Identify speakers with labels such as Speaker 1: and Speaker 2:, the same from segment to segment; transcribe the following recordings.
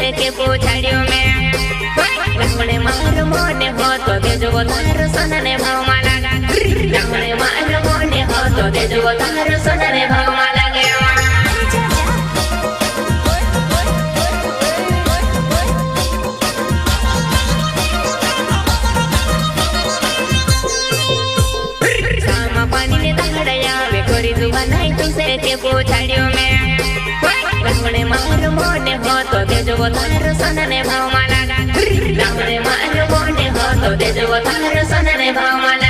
Speaker 1: तुमसे के पूछाड़ियों में रावणे मार मोने हो तो दे जो तार सोने भाव माला रावणे मार मोने हो तो दे जो तार सोने भाव माला तुमसे के पूछाड़ियों में रावणे मार मोने हो तो दे जो तार सोने भाव माला रावणे मार मोने हो तो दे जो तार सोने भाव माला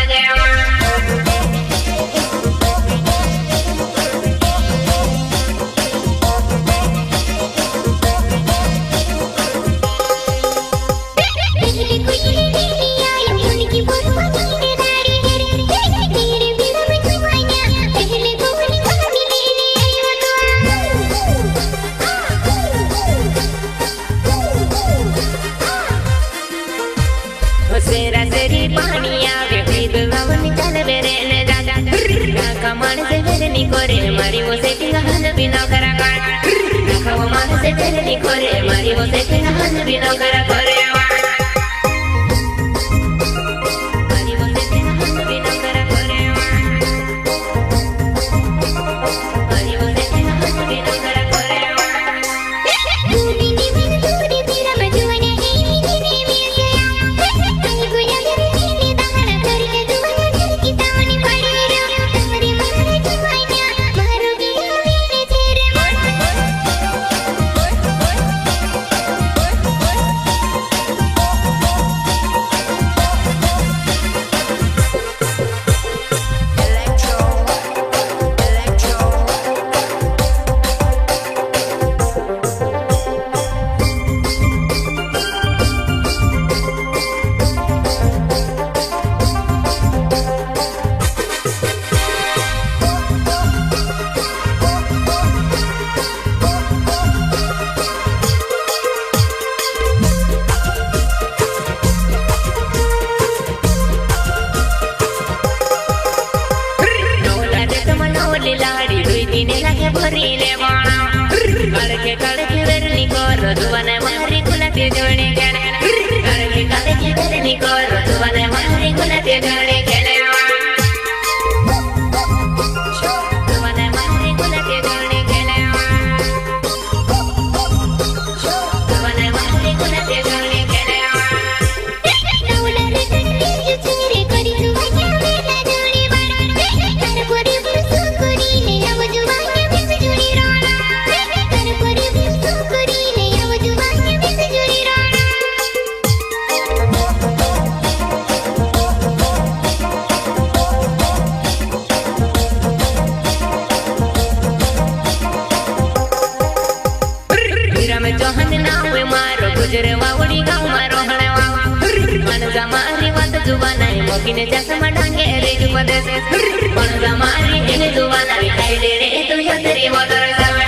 Speaker 1: पानी आवे पीद लावनी चल बेरे ने दादा काका मान से तेरे नी कोरे मारी वो से तिंगा हन बिना करा काका वो मान से तेरे नी कोरे मारी वो से तिंगा हन बिना करा करे मारी वो से तिंगा हन बिना करा करे मारी वो से तिंगा हन बिना करा करे भरीले बाणा कड़के कड़के वेरनी कोर दुवने मारी कुलते जोड़े गणे कड़के कड़के वेरनी कोर दुवने मारी कुलते जोड़े गणे दुवने मारी कुलते जोड़े गणे दुवने मारी कुलते जोड़े गणे नवला रे कड़ी चुरे करी दुवने वेला जोड़ी बाणा कर कोरी बुसु कोरी ने नवजुवा जोहन नावे मारो गुजरे वावड़ी गाँव मारो हणे वावा मन जमारी वात जुबान आई मोगिने चश्मा डांगे रे जुबदे मन जमारी इन जुबान आई खाई दे रे तू यतरी मोदर जावे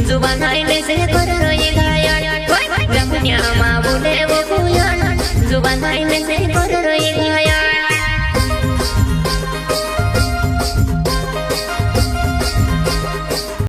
Speaker 1: जुबान आई ले से कर